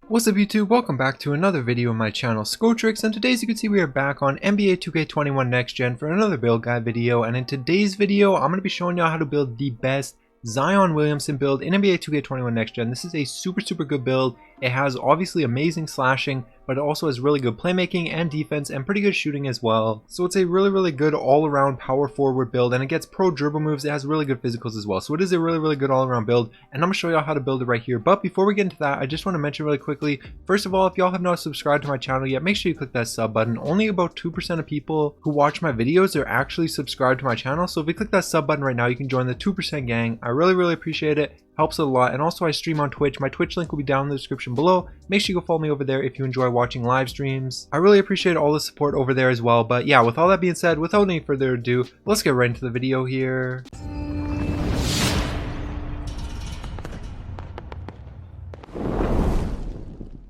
What's up YouTube, welcome back to another video on my channel Skotrix, and today as you can see we are back on NBA 2K21 Next Gen for another build guide video. And in today's video I'm going to be showing you how to build the best Zion Williamson build in NBA 2K21 Next Gen. This is a super good build. It has obviously amazing slashing, but it also has really good playmaking and defense and pretty good shooting as well. So it's a really good all-around power forward build, and it gets pro dribble moves. It has really good physicals as well. So it is a really good all-around build, and I'm going to show you how to build it right here. But before we get into that, I just want to mention really quickly, first of all, if y'all have not subscribed to my channel yet, make sure you click that sub button. Only about 2% of people who watch my videos are actually subscribed to my channel. So if you click that sub button right now, you can join the 2% gang. I really appreciate it. Helps a lot. And also I stream on Twitch. My Twitch link will be down in the description below. Make sure you go follow me over there if you enjoy watching live streams. I really appreciate all the support over there as well. But yeah, with all that being said, without any further ado, let's get right into the video here.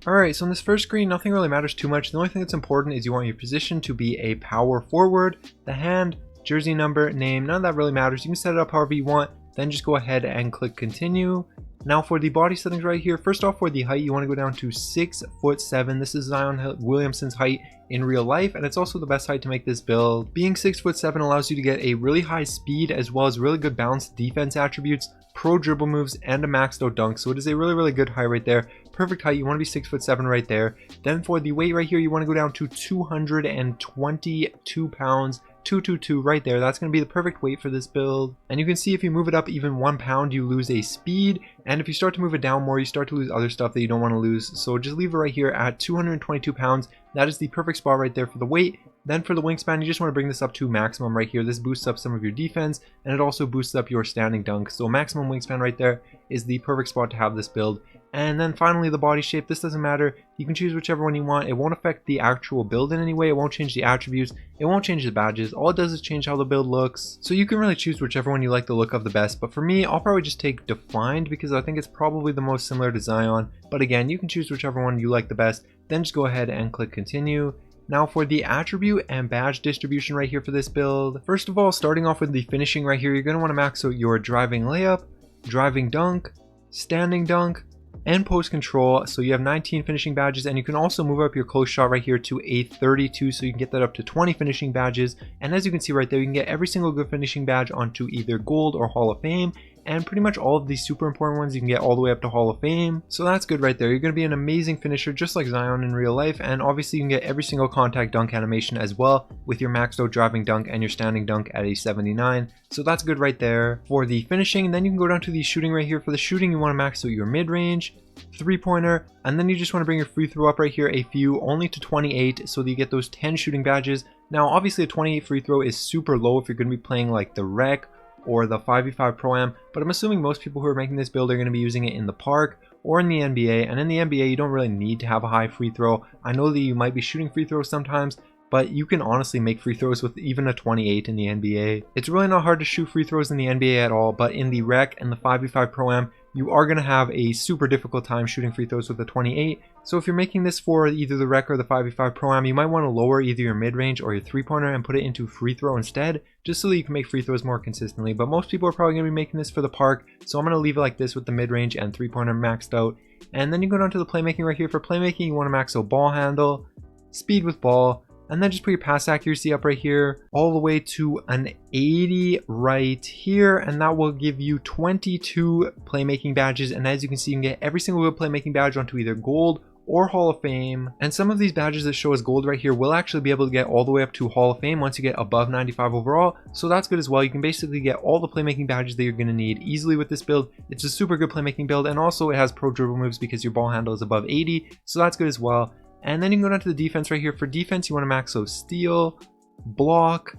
Alright, so in this first screen, nothing really matters too much. The only thing that's important is you want your position to be a power forward. The hand, jersey number, name, none of that really matters. You can set it up however you want. Then just go ahead and click continue. Now for the body settings right here, first off for the height, you want to go down to 6'7". This is Zion Williamson's height in real life, and it's also the best height to make this build. Being 6'7" allows you to get a really high speed as well as really good balanced defense attributes, pro dribble moves, and a maxed out dunk. So it is a really good height right there. Perfect height. You want to be 6'7" right there. Then for the weight right here, you want to go down to 222 pounds. 222 right there. That's going to be the perfect weight for this build. And you can see if you move it up even 1 pound, you lose a speed, and if you start to move it down more, you start to lose other stuff that you don't want to lose. So just leave it right here at 222 pounds. That is the perfect spot right there for the weight. Then for the wingspan, you just want to bring this up to maximum right here. This boosts up some of your defense, and it also boosts up your standing dunk. So maximum wingspan right there is the perfect spot to have this build. And then finally the body shape, this doesn't matter. You can choose whichever one you want. It won't affect the actual build in any way. It won't change the attributes. It won't change the badges. All it does is change how the build looks. So you can really choose whichever one you like the look of the best. But for me, I'll probably just take defined because I think it's probably the most similar to Zion. But again, you can choose whichever one you like the best. Then just go ahead and click continue. Now for the attribute and badge distribution right here for this build. First of all, starting off with the finishing right here, you're going to want to max out your driving layup, driving dunk, standing dunk, and post control. So you have 19 finishing badges, and you can also move up your close shot right here to a 32, so you can get that up to 20 finishing badges. And as you can see right there, you can get every single good finishing badge onto either gold or Hall of Fame, and pretty much all of these super important ones you can get all the way up to Hall of Fame. So that's good right there. You're going to be an amazing finisher just like Zion in real life, and obviously you can get every single contact dunk animation as well with your maxed out driving dunk and your standing dunk at a 79. So that's good right there for the finishing. And then you can go down to the shooting right here. For the shooting, you want to max out your mid-range, three-pointer, and then you just want to bring your free throw up right here a few, only to 28, so that you get those 10 shooting badges. Now obviously a 28 free throw is super low if you're going to be playing like the rec or the 5v5 Pro-Am, but I'm assuming most people who are making this build are going to be using it in the park or in the NBA, and in the NBA you don't really need to have a high free throw. I know that you might be shooting free throws sometimes, but you can honestly make free throws with even a 28 in the NBA. It's really not hard to shoot free throws in the NBA at all, but in the rec and the 5v5 Pro-Am, you are going to have a super difficult time shooting free throws with a 28. So if you're making this for either the rec or the 5v5 Pro-Am, you might want to lower either your mid-range or your three-pointer and put it into free throw instead, just so that you can make free throws more consistently. But most people are probably going to be making this for the park, so I'm going to leave it like this with the mid-range and three-pointer maxed out. And then you go down to the playmaking right here. For playmaking, you want to max out ball handle, speed with ball, and then just put your pass accuracy up right here all the way to an 80 right here, and that will give you 22 playmaking badges. And as you can see, you can get every single good playmaking badge onto either gold or Hall of Fame. And some of these badges that show as gold right here will actually be able to get all the way up to Hall of Fame once you get above 95 overall, so that's good as well. You can basically get all the playmaking badges that you're going to need easily with this build. It's a super good playmaking build, and also it has pro dribble moves because your ball handle is above 80, so that's good as well. And then you can go down to the defense right here. For defense, you want to max out steal, block,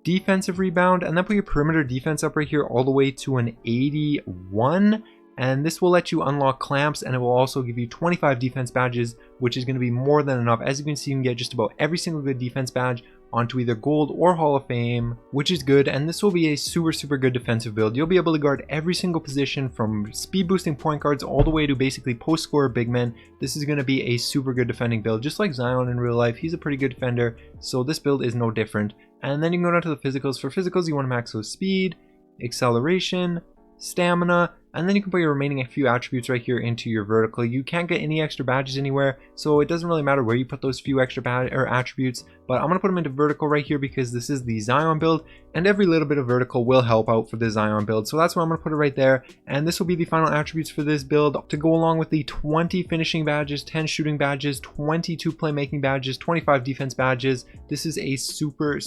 defensive rebound, and then put your perimeter defense up right here all the way to an 81. And this will let you unlock clamps, and it will also give you 25 defense badges, which is going to be more than enough. As you can see, you can get just about every single good defense badge onto either gold or Hall of Fame, which is good. And this will be a super good defensive build. You'll be able to guard every single position from speed boosting point guards all the way to basically post scorer big men. This is going to be a super good defending build, just like Zion in real life. He's a pretty good defender, so this build is no different. And then you can go down to the physicals. For physicals, you want to max out speed, acceleration, stamina, and then you can put your remaining a few attributes right here into your vertical. You can't get any extra badges anywhere, so it doesn't really matter where you put those few extra attributes, but I'm going to put them into vertical right here because this is the Zion build, and every little bit of vertical will help out for the Zion build. So that's why I'm going to put it right there, and this will be the final attributes for this build to go along with the 20 finishing badges, 10 shooting badges, 22 playmaking badges, 25 defense badges. This is a super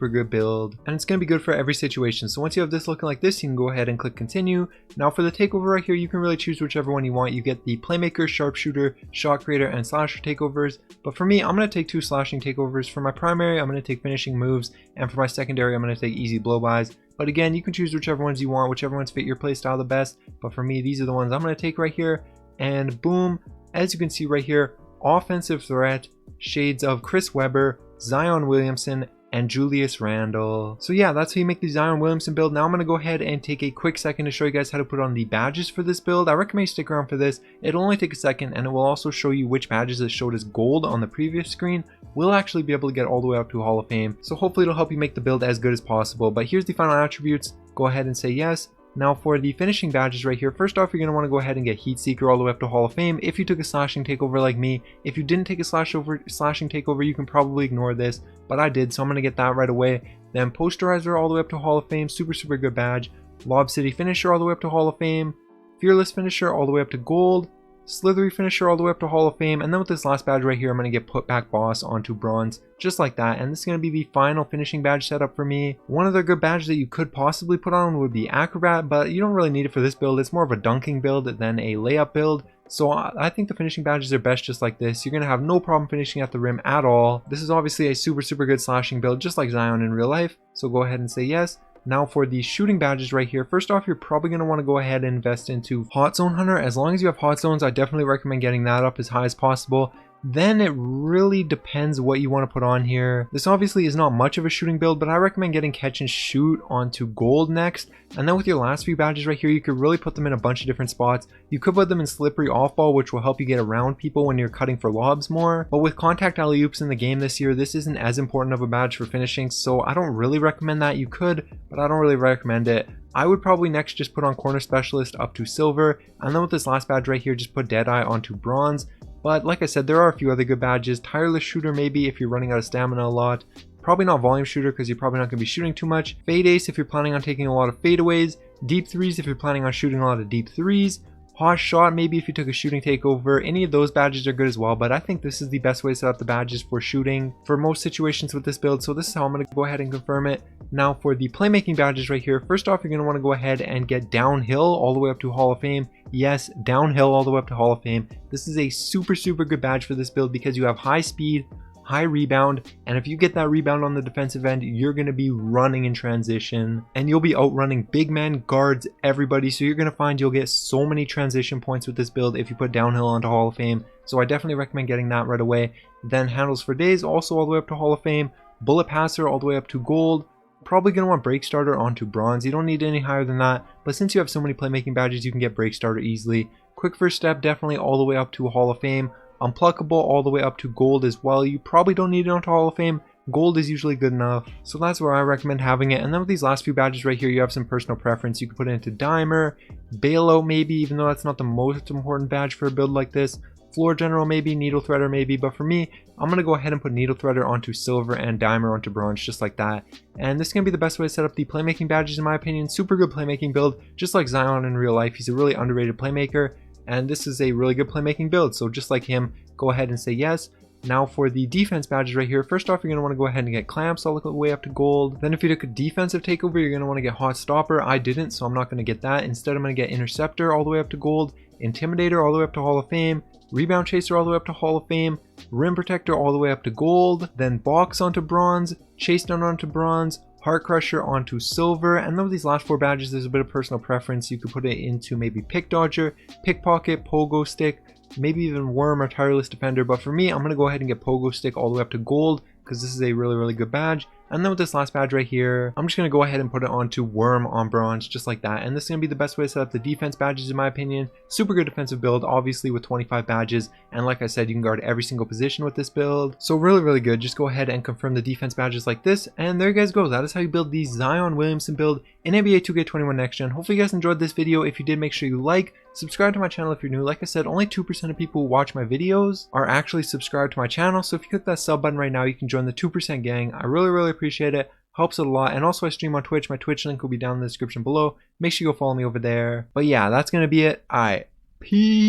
good build, and it's going to be good for every situation. So once you have this looking like this, you can go ahead and click continue. Now for the takeover right here, you can really choose whichever one you want. You get the playmaker, sharpshooter, shot creator, and slasher takeovers, but for me, I'm going to take 2 slashing takeovers. For my primary, I'm going to take finishing moves, and for my secondary, I'm going to take easy blow-bys. But again, you can choose whichever ones you want, whichever ones fit your playstyle the best, but for me, these are the ones I'm going to take right here. And boom, as you can see right here, offensive threat, shades of Chris Webber, Zion Williamson, and Julius Randle. So yeah, that's how you make the Zion Williamson build. Now I'm going to go ahead and take a quick second to show you guys how to put on the badges for this build. I recommend you stick around for this. It'll only take a second, and it will also show you which badges that showed as gold on the previous screen will actually be able to get all the way up to Hall of Fame. So hopefully it'll help you make the build as good as possible. But here's the final attributes. Go ahead and say yes. Now for the finishing badges right here, first off, you're going to want to go ahead and get Heat Seeker all the way up to Hall of Fame if you took a slashing takeover like me. If you didn't take a slashing takeover, you can probably ignore this, but I did, so I'm going to get that right away. Then Posterizer all the way up to Hall of Fame, super good badge. Lob City Finisher all the way up to Hall of Fame. Fearless Finisher all the way up to Gold. Slithery Finisher all the way up to Hall of Fame, and then with this last badge right here, I'm going to get Put Back Boss onto Bronze, just like that, and this is going to be the final finishing badge setup for me. One other good badge that you could possibly put on would be Acrobat, but you don't really need it for this build. It's more of a dunking build than a layup build, so I think the finishing badges are best just like this. You're going to have no problem finishing at the rim at all. This is obviously a super good slashing build, just like Zion in real life, so go ahead and say yes. Now for the shooting badges right here, first off, you're probably going to want to go ahead and invest into Hot Zone Hunter. As long as you have Hot Zones, I definitely recommend getting that up as high as possible. Then it really depends what you want to put on here. This obviously is not much of a shooting build, but I recommend getting Catch and Shoot onto Gold next. And then with your last few badges right here, you could really put them in a bunch of different spots. You could put them in Slippery Off Ball, which will help you get around people when you're cutting for lobs more. But with Contact Alley-Oops in the game this year, this isn't as important of a badge for finishing, so I don't really recommend that. You could, but I don't really recommend it. I would probably next just put on Corner Specialist up to Silver, and then with this last badge right here, just put Deadeye onto Bronze. But like I said, there are a few other good badges. Tireless Shooter maybe if you're running out of stamina a lot. Probably not Volume Shooter because you're probably not going to be shooting too much. Fade Ace if you're planning on taking a lot of fadeaways. Deep Threes if you're planning on shooting a lot of deep threes. Hot Shot maybe if you took a shooting takeover. Any of those badges are good as well, but I think this is the best way to set up the badges for shooting for most situations with this build, so this is how I'm going to go ahead and confirm it. Now for the playmaking badges right here, first off, you're going to want to go ahead and get Downhill all the way up to Hall of Fame. Yes, Downhill all the way up to Hall of Fame. This is a super good badge for this build because you have high speed, high rebound, and if you get that rebound on the defensive end, you're going to be running in transition, and you'll be outrunning big men, guards, everybody, so you're going to find you'll get so many transition points with this build if you put Downhill onto Hall of Fame, so I definitely recommend getting that right away. Then Handles for Days, also all the way up to Hall of Fame. Bullet Passer all the way up to Gold. Probably going to want Break Starter onto Bronze. You don't need any higher than that, but since you have so many playmaking badges, you can get Break Starter easily. Quick First Step definitely all the way up to Hall of Fame. Unpluckable all the way up to Gold as well. You probably don't need it onto Hall of Fame. Gold is usually good enough, so that's where I recommend having it. And then with these last few badges right here, you have some personal preference. You can put it into Dimer, Bailout maybe, even though that's not the most important badge for a build like this. Floor General maybe, Needle Threader maybe, but for me, I'm going to go ahead and put Needle Threader onto Silver and Dimer onto Bronze, just like that. And this is going to be the best way to set up the playmaking badges in my opinion. Super good playmaking build, just like Zion in real life. He's a really underrated playmaker, and this is a really good playmaking build, so just like him, go ahead and say yes. Now for the defense badges right here, first off, you're going to want to go ahead and get Clamps all the way up to Gold. Then if you took a defensive takeover, you're going to want to get Hot Stopper. I didn't, so I'm not going to get that. Instead, I'm going to get Interceptor all the way up to Gold, Intimidator all the way up to Hall of Fame, Rebound Chaser all the way up to Hall of Fame, Rim Protector all the way up to Gold, then Box onto Bronze, Chase Down onto Bronze, Heart Crusher onto Silver, and then with these last four badges, there's a bit of personal preference. You could put it into maybe Pick Dodger, Pickpocket, Pogo Stick, maybe even Worm or Tireless Defender, but for me, I'm going to go ahead and get Pogo Stick all the way up to Gold because this is a really good badge. And then with this last badge right here, I'm just going to go ahead and put it onto Worm on bronze, just like that. And this is going to be the best way to set up the defense badges in my opinion. Super good defensive build, obviously with 25 badges. And like I said, you can guard every single position with this build. So really good. Just go ahead and confirm the defense badges like this. And there you guys go. That is how you build the Zion Williamson build in NBA 2K21 Next Gen. Hopefully you guys enjoyed this video. If you did, make sure you like, subscribe to my channel if you're new. Like I said, only 2% of people who watch my videos are actually subscribed to my channel. So if you click that sub button right now, you can join the 2% gang. I really appreciate it. Helps it a lot. And also I stream on Twitch. My Twitch link will be down in the description below. Make sure you go follow me over there. But yeah, that's going to be it. Alright. Peace.